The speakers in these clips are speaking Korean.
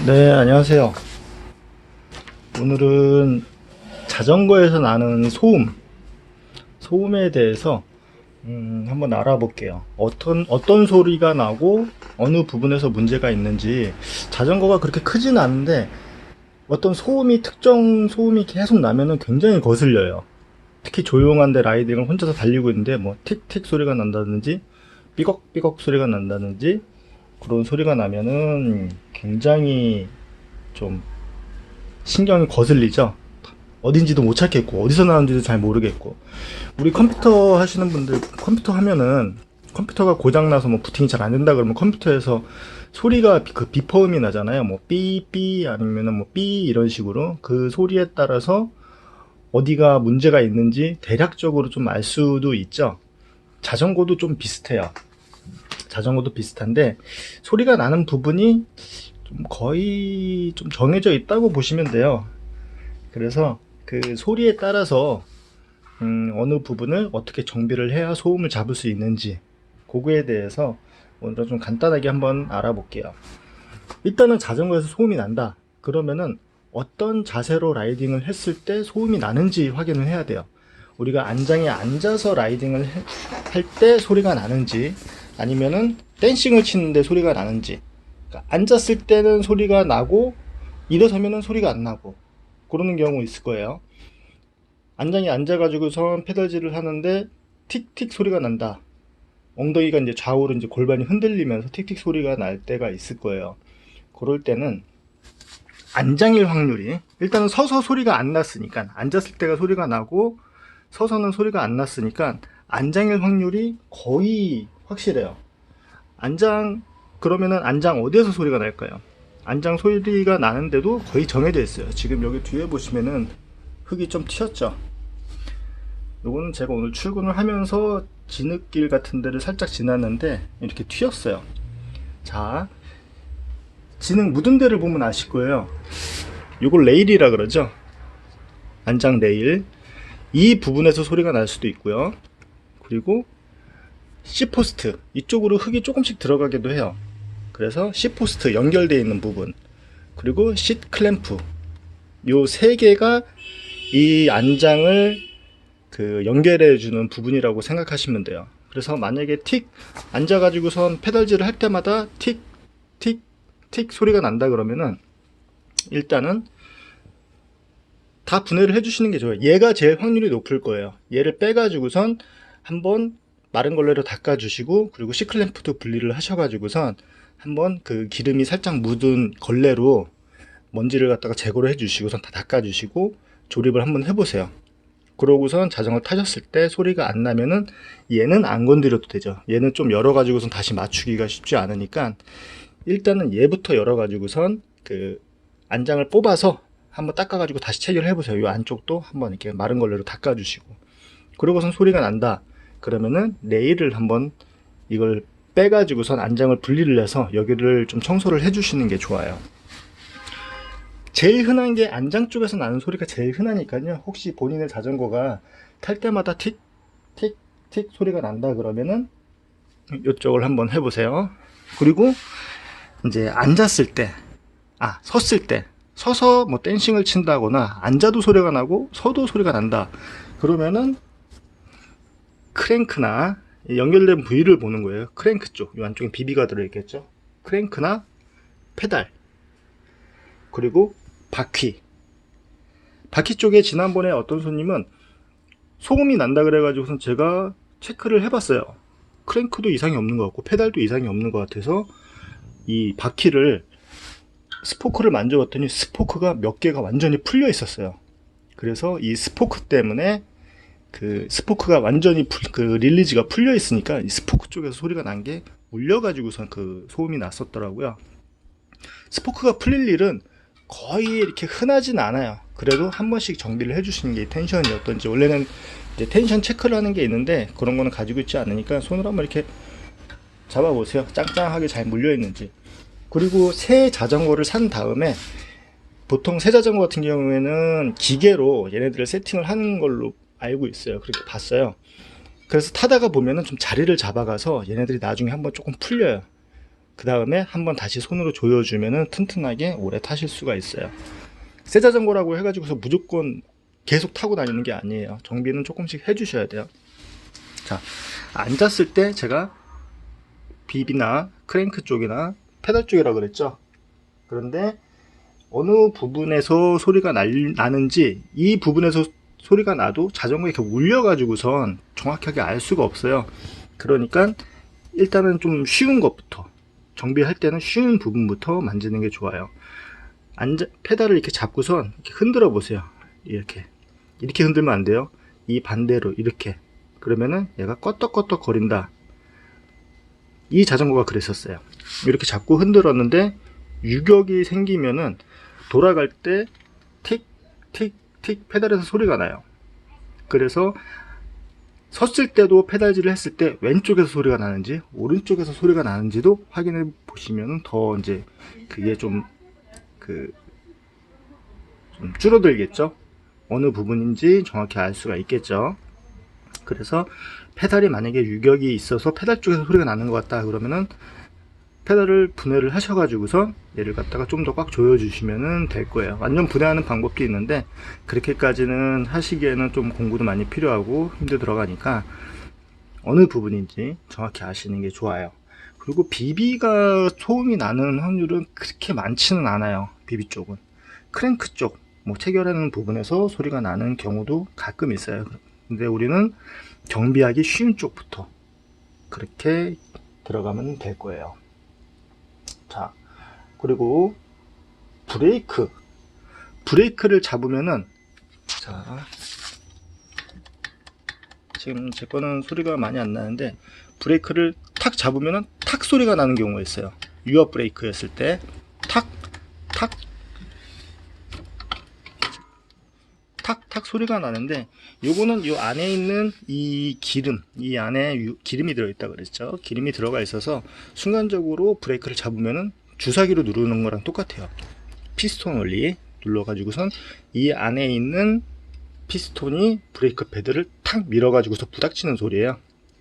네, 안녕하세요. 오늘은 자전거에서 나는 소음에 대해서 한번 알아볼게요. 어떤 소리가 나고 어느 부분에서 문제가 있는지. 자전거가 그렇게 크진 않은데 어떤 특정 소음이 계속 나면은 굉장히 거슬려요. 특히 조용한데 라이딩을 혼자서 달리고 있는데 뭐 틱틱 소리가 난다든지 삐걱삐걱 소리가 난다든지 그런 소리가 나면은 굉장히 좀 신경이 거슬리죠. 어딘지도 못 찾겠고 어디서 나오는지도 잘 모르겠고. 우리 컴퓨터 하시는 분들, 컴퓨터 하면은 컴퓨터가 고장나서 뭐 부팅이 잘 안 된다 그러면 컴퓨터에서 소리가 그 비퍼음이 나잖아요. 뭐 삐삐 아니면은 뭐 삐 이런 식으로 그 소리에 따라서 어디가 문제가 있는지 대략적으로 좀 알 수도 있죠. 자전거도 좀 비슷해요. 자전거도 비슷한데 소리가 나는 부분이 좀 거의 좀 정해져 있다고 보시면 돼요. 그래서 그 소리에 따라서 어느 부분을 어떻게 정비를 해야 소음을 잡을 수 있는지 그거에 대해서 오늘 좀 간단하게 한번 알아볼게요. 일단은 자전거에서 소음이 난다 그러면은 어떤 자세로 라이딩을 했을 때 소음이 나는지 확인을 해야 돼요. 우리가 안장에 앉아서 라이딩을 할 때 소리가 나는지 아니면은 댄싱을 치는데 소리가 나는지. 그러니까 앉았을 때는 소리가 나고 일어서면은 소리가 안 나고 그러는 경우 있을 거예요. 안장에 앉아가지고선 페달질을 하는데 틱틱 소리가 난다. 엉덩이가 이제 좌우로 이제 골반이 흔들리면서 틱틱 소리가 날 때가 있을 거예요. 그럴 때는 안장일 확률이, 일단은 서서 소리가 안 났으니까, 앉았을 때가 소리가 나고 서서는 소리가 안 났으니까 안장일 확률이 거의 확실해요. 그러면은 안장 어디에서 소리가 날까요? 안장 소리가 나는데도 거의 정해져 있어요. 지금 여기 뒤에 보시면은 흙이 좀 튀었죠. 요거는 제가 오늘 출근을 하면서 진흙길 같은 데를 살짝 지났는데 이렇게 튀었어요. 자, 진흙 묻은 데를 보면 아실 거예요. 요걸 레일이라 그러죠. 안장 레일. 이 부분에서 소리가 날 수도 있고요. 그리고 C포스트, 이쪽으로 흙이 조금씩 들어가기도 해요. 그래서 C포스트 연결되어 있는 부분, 그리고 시트 클램프, 요 세 개가 이 안장을 연결해 주는 부분이라고 생각하시면 돼요. 그래서 만약에 틱 앉아가지고선 페달질을 할 때마다 틱 틱 틱 소리가 난다 그러면은 일단은 다 분해를 해주시는 게 좋아요. 얘가 제일 확률이 높을 거예요. 얘를 빼가지고선 한번 마른 걸레로 닦아주시고, 그리고 C클램프도 분리를 하셔가지고선 한번 그 기름이 살짝 묻은 걸레로 먼지를 갖다가 제거를 해주시고선 다 닦아주시고 조립을 한번 해보세요. 그러고선 자전거 타셨을 때 소리가 안 나면은 얘는 안 건드려도 되죠. 얘는 좀 열어가지고선 다시 맞추기가 쉽지 않으니까 일단은 얘부터 열어가지고선 그 안장을 뽑아서 한번 닦아가지고 다시 체결을 해보세요. 이 안쪽도 한번 이렇게 마른 걸레로 닦아주시고, 그러고선 소리가 난다 그러면은 레일을 한번 이걸 빼가지고선 안장을 분리를 해서 여기를 좀 청소를 해주시는 게 좋아요. 제일 흔한 게 안장 쪽에서 나는 소리가 제일 흔하니까요. 혹시 본인의 자전거가 탈 때마다 틱 틱 틱 소리가 난다 그러면은 이쪽을 한번 해보세요. 그리고 이제 앉았을 때, 섰을 때, 서서 뭐 댄싱을 친다거나 앉아도 소리가 나고 서도 소리가 난다 그러면은 크랭크나 연결된 부위를 보는 거예요. 크랭크 쪽, 이 안쪽에 비비가 들어있겠죠. 크랭크나 페달, 그리고 바퀴 쪽에 지난번에 어떤 손님은 소음이 난다 그래가지고선 제가 체크를 해봤어요. 크랭크도 이상이 없는 것 같고 페달도 이상이 없는 것 같아서 이 바퀴를 스포크를 만져봤더니 스포크가 몇 개가 완전히 풀려 있었어요. 그래서 이 스포크 때문에 그 스포크가 완전히 릴리즈가 풀려 있으니까 이 스포크 쪽에서 소리가 난 게 울려가지고선 그 소음이 났었더라고요. 스포크가 풀릴 일은 거의 이렇게 흔하진 않아요. 그래도 한 번씩 정비를 해주시는 게 텐션이 어떤지, 원래는 이제 텐션 체크를 하는 게 있는데 그런 거는 가지고 있지 않으니까 손으로 한번 이렇게 잡아보세요. 짱짱하게 잘 물려 있는지. 그리고 새 자전거를 산 다음에, 보통 새 자전거 같은 경우에는 기계로 얘네들을 세팅을 하는 걸로 알고 있어요. 그렇게 봤어요. 그래서 타다가 보면은 좀 자리를 잡아가서 얘네들이 나중에 한번 조금 풀려요. 그 다음에 한번 다시 손으로 조여주면은 튼튼하게 오래 타실 수가 있어요. 새 자전거라고 해가지고서 무조건 계속 타고 다니는 게 아니에요. 정비는 조금씩 해주셔야 돼요. 자, 앉았을 때 제가 빕이나 크랭크 쪽이나 페달 쪽이라 그랬죠. 그런데 어느 부분에서 소리가 나는지, 이 부분에서 소리가 나도 자전거에 이렇게 울려가지고선 정확하게 알 수가 없어요. 그러니까 일단은 좀 쉬운 것부터, 정비할 때는 쉬운 부분부터 만지는 게 좋아요. 페달을 이렇게 잡고선 이렇게 흔들어 보세요. 이렇게 흔들면 안 돼요. 이 반대로 이렇게. 그러면은 얘가 껐덕껐덕 거린다. 이 자전거가 그랬었어요. 이렇게 잡고 흔들었는데 유격이 생기면은 돌아갈 때 틱 틱 틱 페달에서 소리가 나요. 그래서 섰을 때도 페달질을 했을 때 왼쪽에서 소리가 나는지 오른쪽에서 소리가 나는지도 확인해 보시면 더 이제 그게 좀 줄어들겠죠. 어느 부분인지 정확히 알 수가 있겠죠. 그래서 페달이 만약에 유격이 있어서 페달 쪽에서 소리가 나는 것 같다 그러면은 페달을 분해를 하셔가지고서 얘를 갖다가 좀 더 꽉 조여주시면 될 거예요. 완전 분해하는 방법도 있는데 그렇게까지는 하시기에는 좀 공부도 많이 필요하고 힘도 들어가니까 어느 부분인지 정확히 아시는 게 좋아요. 그리고 비비가 소음이 나는 확률은 그렇게 많지는 않아요. 비비 쪽은 크랭크 쪽, 뭐 체결하는 부분에서 소리가 나는 경우도 가끔 있어요. 근데 우리는 정비하기 쉬운 쪽부터 그렇게 들어가면 될 거예요. 자, 그리고 브레이크를 잡으면은, 자, 지금 제 거는 소리가 많이 안 나는데 브레이크를 탁 잡으면은 탁 소리가 나는 경우가 있어요. 유압 브레이크였을 때 탁 탁탁 소리가 나는데, 요거는 요 안에 있는 이 안에 기름이 들어있다 그랬죠. 기름이 들어가 있어서 순간적으로 브레이크를 잡으면은 주사기로 누르는 거랑 똑같아요. 피스톤 원리 눌러가지고선 이 안에 있는 피스톤이 브레이크 패드를 탁 밀어가지고서 부닥치는 소리예요.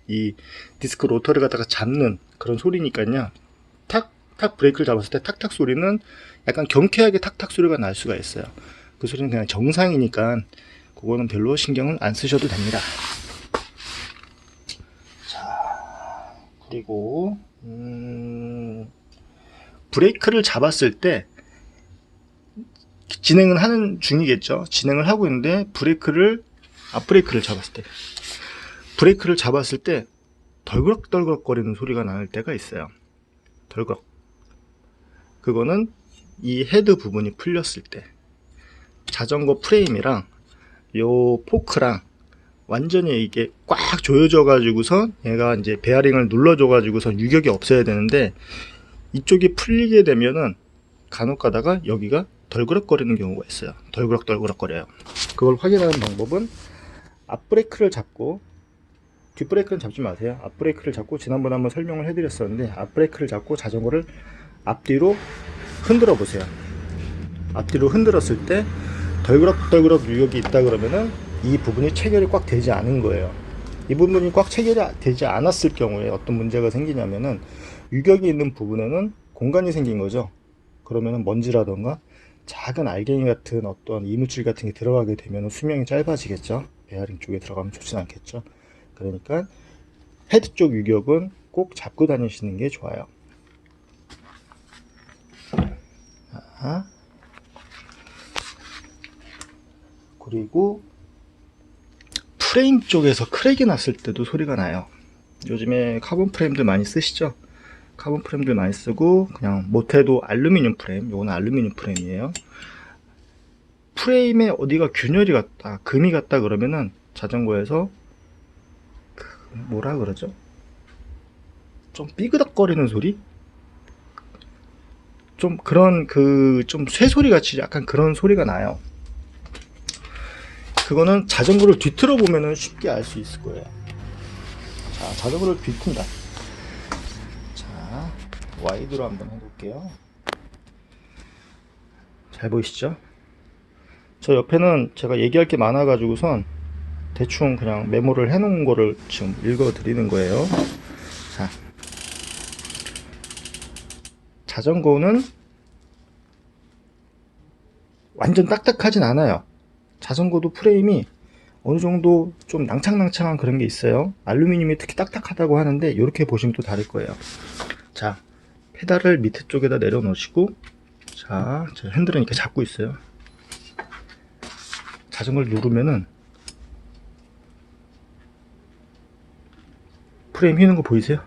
이 디스크 로터를 갖다가 잡는 그런 소리니까요. 탁탁 브레이크를 잡았을 때 탁탁 소리는 약간 경쾌하게 탁탁 소리가 날 수가 있어요. 그 소리는 그냥 정상이니까 그거는 별로 신경을 안 쓰셔도 됩니다. 자, 그리고 브레이크를 잡았을 때 진행은 하는 중이겠죠. 진행을 하고 있는데 앞브레이크를 잡았을 때 덜그럭덜그럭 거리는 소리가 날 때가 있어요. 덜그럭. 그거는 이 헤드 부분이 풀렸을 때, 자전거 프레임이랑 요 포크랑 완전히 이게 꽉 조여져 가지고서 얘가 이제 베어링을 눌러줘 가지고서 유격이 없어야 되는데, 이쪽이 풀리게 되면은 간혹 가다가 여기가 덜그럭거리는 경우가 있어요. 덜그럭거려요. 그걸 확인하는 방법은 앞브레이크를 잡고, 뒷브레이크는 잡지 마세요. 앞브레이크를 잡고, 지난번에 한번 설명을 해드렸었는데, 앞브레이크를 잡고 자전거를 앞뒤로 흔들어 보세요. 앞뒤로 흔들었을 때 덜그럭 유격이 있다 그러면은 이 부분이 체결이 꽉 되지 않은 거예요. 이 부분이 꽉 체결이 되지 않았을 경우에 어떤 문제가 생기냐면은, 유격이 있는 부분에는 공간이 생긴 거죠. 그러면은 먼지라던가 작은 알갱이 같은 어떤 이물질 같은 게 들어가게 되면 수명이 짧아지겠죠. 베어링 쪽에 들어가면 좋진 않겠죠. 그러니까 헤드 쪽 유격은 꼭 잡고 다니시는 게 좋아요. 자, 그리고 프레임 쪽에서 크랙이 났을 때도 소리가 나요. 요즘에 카본 프레임들 많이 쓰시죠? 카본 프레임들 많이 쓰고, 그냥 못해도 알루미늄 프레임, 요거는 알루미늄 프레임이에요. 프레임에 어디가 균열이 갔다, 금이 갔다 그러면은 자전거에서 뭐라 그러죠? 좀 삐그덕거리는 소리? 좀 그런 좀 쇠소리 같이 약간 그런 소리가 나요. 그거는 자전거를 뒤틀어 보면은 쉽게 알 수 있을 거예요. 자, 자전거를 뒤튼다. 자, 와이드로 한번 해볼게요. 잘 보이시죠? 저 옆에는 제가 얘기할 게 많아가지고선 대충 그냥 메모를 해놓은 거를 지금 읽어 드리는 거예요. 자, 자전거는 완전 딱딱하진 않아요. 자전거도 프레임이 어느 정도 좀 낭창낭창한 그런 게 있어요. 알루미늄이 특히 딱딱하다고 하는데 이렇게 보시면 또 다를 거예요. 자, 페달을 밑에 쪽에다 내려놓으시고, 자, 저 핸들은 이렇게 잡고 있어요. 자전거를 누르면은 프레임 휘는 거 보이세요?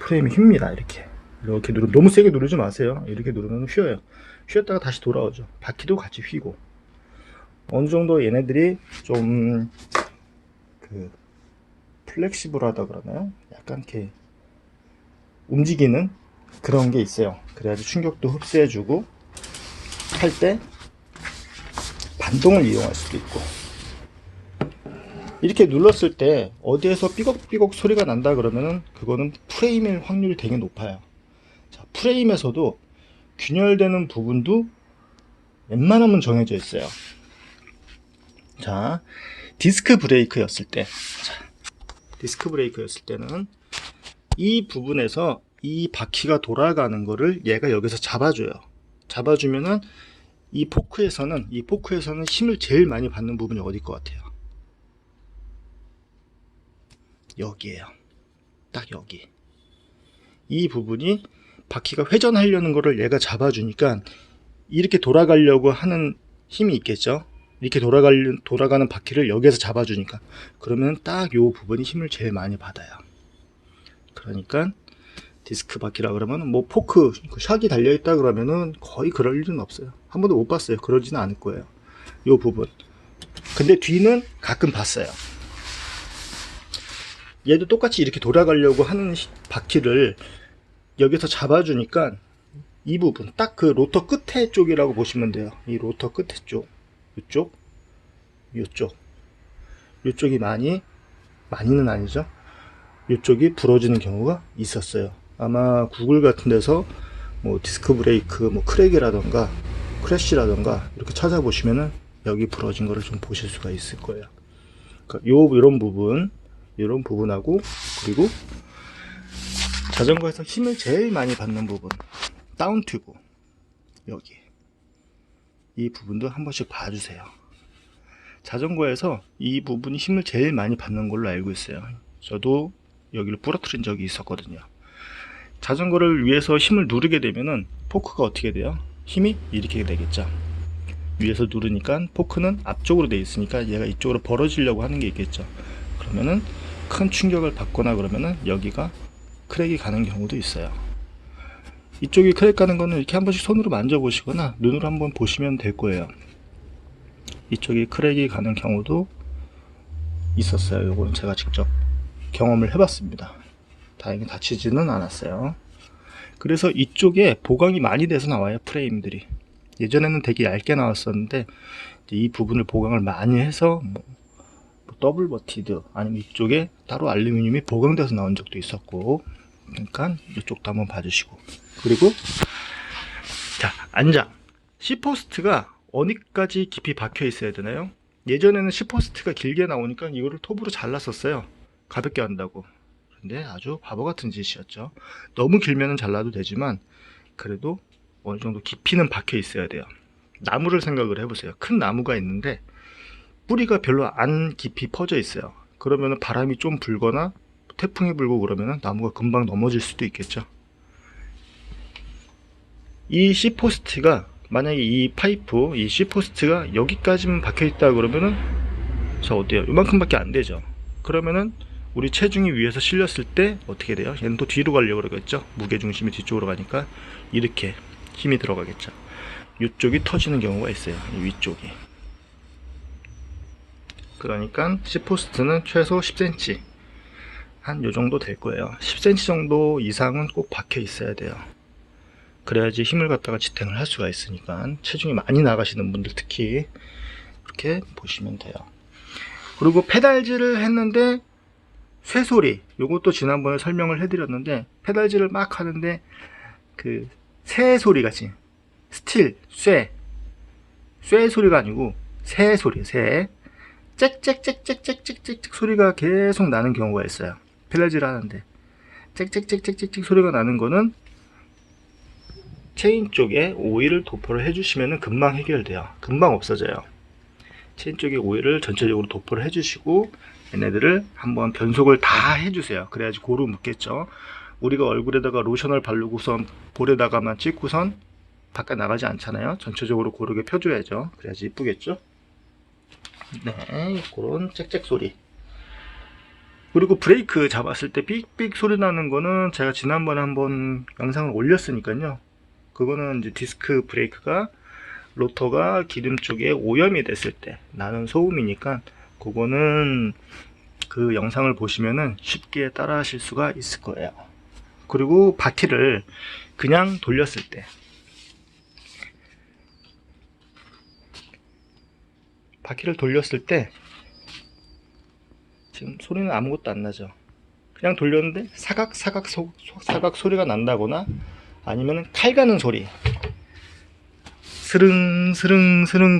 프레임이 휩니다. 이렇게 누르면, 너무 세게 누르지 마세요. 이렇게 누르면 휘어요. 휘었다가 다시 돌아오죠. 바퀴도 같이 휘고. 어느 정도 얘네들이 좀 플렉시블하다 그러나요? 약간 이렇게 움직이는 그런 게 있어요. 그래야지 충격도 흡수해주고 할 때 반동을 이용할 수도 있고. 이렇게 눌렀을 때 어디에서 삐걱삐걱 소리가 난다 그러면은 그거는 프레임일 확률이 되게 높아요. 자, 프레임에서도 균열되는 부분도 웬만하면 정해져 있어요. 자, 디스크 브레이크였을 때는 이 부분에서 이 바퀴가 돌아가는 거를 얘가 여기서 잡아줘요. 잡아주면은 이 포크에서는 힘을 제일 많이 받는 부분이 어디일 것 같아요? 여기에요. 딱 여기. 이 부분이 바퀴가 회전하려는 거를 얘가 잡아주니까 이렇게 돌아가려고 하는 힘이 있겠죠. 이렇게 돌아가는 바퀴를 여기에서 잡아주니까, 그러면 딱 요 부분이 힘을 제일 많이 받아요. 그러니까 디스크 바퀴라 그러면 뭐 포크 샥이 달려있다 그러면은 거의 그럴 일은 없어요. 한 번도 못 봤어요. 그러지는 않을 거예요. 요 부분. 근데 뒤는 가끔 봤어요. 얘도 똑같이 이렇게 돌아가려고 하는 바퀴를 여기서 잡아주니까 이 부분, 딱 그 로터 끝에 쪽이라고 보시면 돼요. 이 로터 끝에 쪽, 요쪽이 많이는 아니죠. 요쪽이 부러지는 경우가 있었어요. 아마 구글 같은 데서 뭐 디스크 브레이크, 뭐 크랙이라던가 크래쉬라던가 이렇게 찾아보시면은 여기 부러진 거를 좀 보실 수가 있을 거예요. 그러니까 이런 부분하고, 그리고 자전거에서 힘을 제일 많이 받는 부분, 다운 튜브, 여기 이 부분도 한 번씩 봐주세요. 자전거에서 이 부분이 힘을 제일 많이 받는 걸로 알고 있어요. 저도 여기를 부러뜨린 적이 있었거든요. 자전거를 위에서 힘을 누르게 되면은 포크가 어떻게 돼요? 힘이 이렇게 되겠죠. 위에서 누르니까 포크는 앞쪽으로 돼 있으니까 얘가 이쪽으로 벌어지려고 하는 게 있겠죠. 그러면은 큰 충격을 받거나 그러면은 여기가 크랙이 가는 경우도 있어요. 이쪽이 크랙 가는 거는 이렇게 한 번씩 손으로 만져보시거나 눈으로 한번 보시면 될 거예요. 이쪽이 크랙이 가는 경우도 있었어요. 요거는 제가 직접 경험을 해봤습니다. 다행히 다치지는 않았어요. 그래서 이쪽에 보강이 많이 돼서 나와요. 프레임들이 예전에는 되게 얇게 나왔었는데 이 부분을 보강을 많이 해서 뭐 더블 버티드 아니면 이쪽에 따로 알루미늄이 보강돼서 나온 적도 있었고, 그러니까 이쪽도 한번 봐주시고. 그리고 자, 안장 C포스트가 어디까지 깊이 박혀 있어야 되나요? 예전에는 C포스트가 길게 나오니까 이거를 톱으로 잘랐었어요. 가볍게 한다고. 근데 아주 바보 같은 짓이었죠. 너무 길면은 잘라도 되지만 그래도 어느 정도 깊이는 박혀 있어야 돼요. 나무를 생각을 해보세요. 큰 나무가 있는데 뿌리가 별로 안 깊이 퍼져 있어요. 그러면은 바람이 좀 불거나 태풍이 불고 그러면은 나무가 금방 넘어질 수도 있겠죠. 이 C포스트가 만약에 이 파이프, 이 C포스트가 여기까지만 박혀 있다 그러면은 자 어때요? 이만큼밖에 안 되죠. 그러면은 우리 체중이 위에서 실렸을 때 어떻게 돼요? 얘는 또 뒤로 가려고 그러겠죠. 무게중심이 뒤쪽으로 가니까 이렇게 힘이 들어가겠죠. 이쪽이 터지는 경우가 있어요. 이 위쪽이. 그러니까 C포스트는 최소 10cm 한 요정도 될 거예요. 10cm 정도 이상은 꼭 박혀 있어야 돼요. 그래야지 힘을 갖다가 지탱을 할 수가 있으니까. 체중이 많이 나가시는 분들 특히 그렇게 보시면 돼요. 그리고 페달질을 했는데 쇠소리, 요것도 지난번에 설명을 해드렸는데 페달질을 막 하는데 그 새 소리 같이 스틸, 쇠 소리가 아니고 새 소리, 새 짹짹짹짹짹짹 소리가 계속 나는 경우가 있어요. 페달질 하는데 짹짹짹짹짹 소리가 나는 거는 체인 쪽에 오일을 도포를 해주시면 금방 해결돼요. 금방 없어져요. 체인 쪽에 오일을 전체적으로 도포를 해주시고 얘네들을 한번 변속을 다 해주세요. 그래야지 고루 묻겠죠. 우리가 얼굴에다가 로션을 바르고선 볼에다가만 찍고선 바깥 나가지 않잖아요. 전체적으로 고르게 펴줘야죠. 그래야지 이쁘겠죠. 네, 그런 짹짹 소리. 그리고 브레이크 잡았을 때 삑삑 소리 나는 거는 제가 지난번에 한번 영상을 올렸으니까요. 그거는 이제 디스크 브레이크가 로터가 기름 쪽에 오염이 됐을 때 나는 소음이니까 그거는 그 영상을 보시면은 쉽게 따라 하실 수가 있을 거예요. 그리고 바퀴를 그냥 돌렸을 때 지금 소리는 아무것도 안 나죠. 그냥 돌렸는데 사각 소리가 난다거나 아니면 칼 가는 소리, 스릉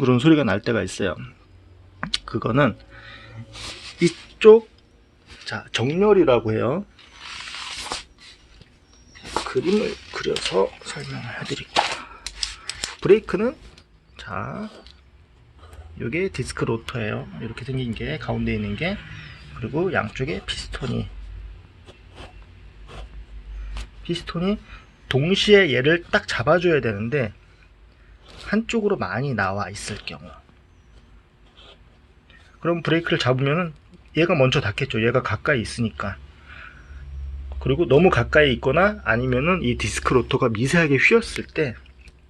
그런 소리가 날 때가 있어요. 그거는 이쪽, 자, 정렬이라고 해요. 그림을 그려서 설명을 해드릴게요. 브레이크는, 자, 요게 디스크 로터예요. 이렇게 생긴 게 가운데 있는 게, 그리고 양쪽에 피스톤이 동시에 얘를 딱 잡아줘야 되는데 한쪽으로 많이 나와 있을 경우, 그럼 브레이크를 잡으면은 얘가 먼저 닿겠죠. 얘가 가까이 있으니까. 그리고 너무 가까이 있거나 아니면은 이 디스크 로터가 미세하게 휘었을 때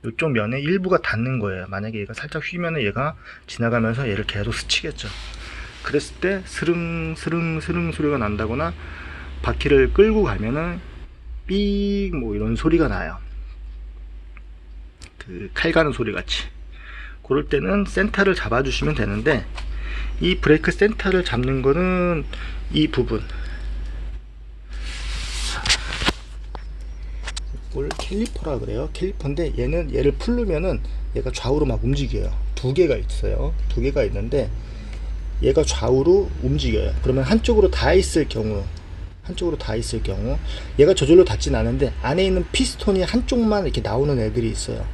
이쪽 면에 일부가 닿는 거예요. 만약에 얘가 살짝 휘면은 얘가 지나가면서 얘를 계속 스치겠죠. 그랬을 때 스릉 소리가 난다거나 바퀴를 끌고 가면은 삑 뭐 이런 소리가 나요. 그 칼 가는 소리 같이. 그럴 때는 센터를 잡아주시면 되는데, 이 브레이크 센터를 잡는 거는 이 부분, 이걸 캘리퍼라 그래요. 캘리퍼인데 얘를 풀르면은 얘가 좌우로 막 움직여요. 두 개가 있어요. 두 개가 있는데 얘가 좌우로 움직여요. 그러면 한쪽으로 다 있을 경우 얘가 저절로 닿진 않은데 안에 있는 피스톤이 한쪽만 이렇게 나오는 애들이 있어요.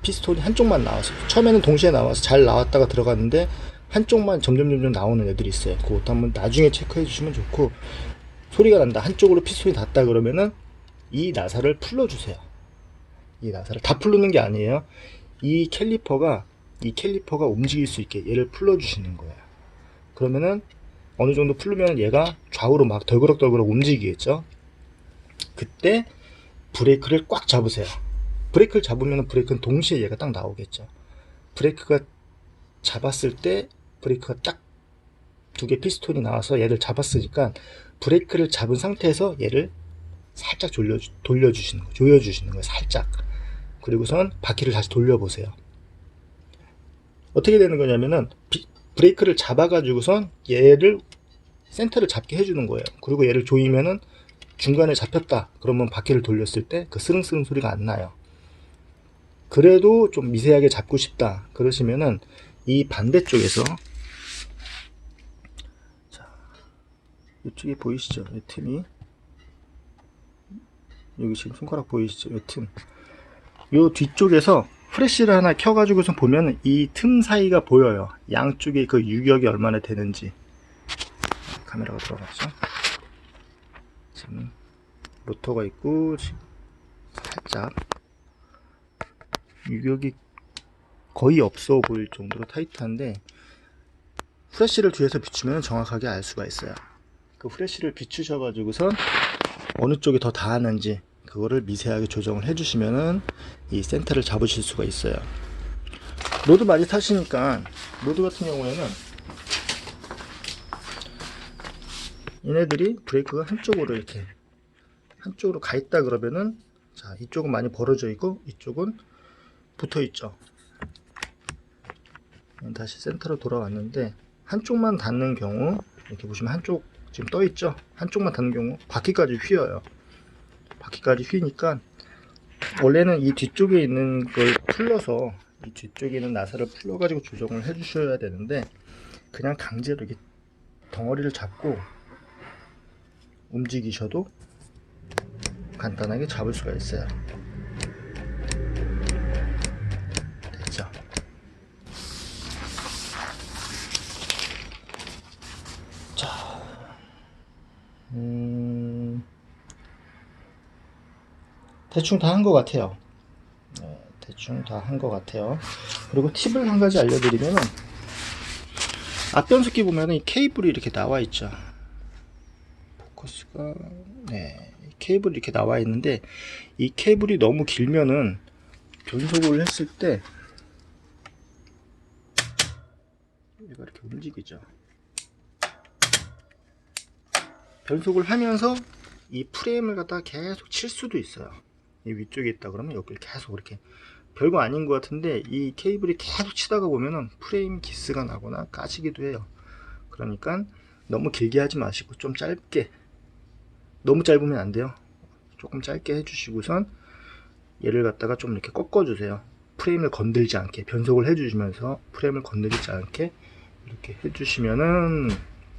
피스톤이 한쪽만 나와서, 처음에는 동시에 나와서 잘 나왔다가 들어갔는데 한쪽만 점점 나오는 애들이 있어요. 그것도 한번 나중에 체크해 주시면 좋고, 소리가 난다, 한쪽으로 피스톤이 닿다 그러면은 이 나사를 풀러주세요. 이 나사를 다 풀르는 게 아니에요. 이 캘리퍼가 움직일 수 있게 얘를 풀러주시는 거예요. 그러면은 어느 정도 풀르면 얘가 좌우로 막 덜그럭 움직이겠죠. 그때 브레이크를 꽉 잡으세요. 브레이크를 잡으면 브레이크는 동시에 얘가 딱 나오겠죠. 브레이크가 잡았을 때 브레이크가 딱 두 개 피스톤이 나와서 얘를 잡았으니까 브레이크를 잡은 상태에서 얘를 살짝 조여주시는 거예요. 살짝. 그리고선 바퀴를 다시 돌려보세요. 어떻게 되는 거냐면은 브레이크를 잡아가지고선 얘를 센터를 잡게 해주는 거예요. 그리고 얘를 조이면은 중간에 잡혔다 그러면 바퀴를 돌렸을 때 그 스릉스릉 소리가 안 나요. 그래도 좀 미세하게 잡고 싶다 그러시면은 이 반대쪽에서, 자, 이쪽에 보이시죠? 이 틈이, 여기 지금 손가락 보이시죠? 이 틈, 요 뒤쪽에서 프레쉬를 하나 켜가지고서 보면 이 틈 사이가 보여요. 양쪽에 그 유격이 얼마나 되는지. 카메라가 들어갔죠. 지금 로터가 있고 지금 살짝 유격이 거의 없어 보일 정도로 타이트한데, 프레쉬를 뒤에서 비추면 정확하게 알 수가 있어요. 그 프레쉬를 비추셔가지고선 어느 쪽이 더 닿았는지 그거를 미세하게 조정을 해주시면은 이 센터를 잡으실 수가 있어요. 로드 많이 타시니까, 로드 같은 경우에는 얘네들이 브레이크가 한쪽으로 가 있다 그러면은, 자, 이쪽은 많이 벌어져 있고 이쪽은 붙어 있죠. 다시 센터로 돌아왔는데 한쪽만 닿는 경우, 이렇게 보시면 한쪽 지금 떠 있죠. 한쪽만 닿는 경우 바퀴까지 휘어요. 바퀴까지 휘니까 원래는 이 뒤쪽에 있는 걸 풀러서, 이 뒤쪽에 있는 나사를 풀러 가지고 조정을 해 주셔야 되는데 그냥 강제로 이렇게 덩어리를 잡고 움직이셔도 간단하게 잡을 수가 있어요. 됐죠? 자, 대충 다 한 것 같아요. 네, 대충 다 한 것 같아요. 그리고 팁을 한 가지 알려드리면은, 앞변속기 보면은 이 케이블이 이렇게 나와 있죠. 포커스가, 네, 케이블이 이렇게 나와 있는데, 이 케이블이 너무 길면은 변속을 했을 때 얘가 이렇게 움직이죠. 변속을 하면서 이 프레임을 갖다가 계속 칠 수도 있어요. 이 위쪽에 있다 그러면 여기를 계속 이렇게, 별거 아닌 것 같은데 이 케이블이 계속 치다가 보면은 프레임 기스가 나거나 까지기도 해요. 그러니까 너무 길게 하지 마시고 좀 짧게, 너무 짧으면 안 돼요. 조금 짧게 해주시고선 얘를 갖다가 좀 이렇게 꺾어주세요. 프레임을 건들지 않게, 변속을 해주시면서 프레임을 건들지 않게 이렇게 해주시면은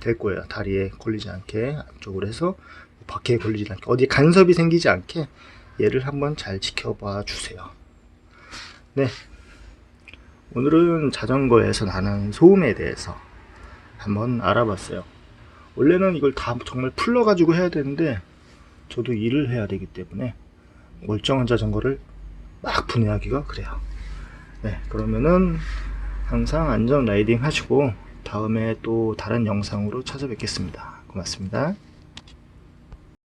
될 거예요. 다리에 걸리지 않게, 안쪽으로 해서 바퀴에 걸리지 않게, 어디 간섭이 생기지 않게 얘를 한번 잘 지켜봐 주세요. 네, 오늘은 자전거에서 나는 소음에 대해서 한번 알아봤어요. 원래는 이걸 다 정말 풀러 가지고 해야 되는데 저도 일을 해야 되기 때문에 멀쩡한 자전거를 막 분해하기가 그래요. 네, 그러면은 항상 안전 라이딩 하시고 다음에 또 다른 영상으로 찾아뵙겠습니다. 고맙습니다.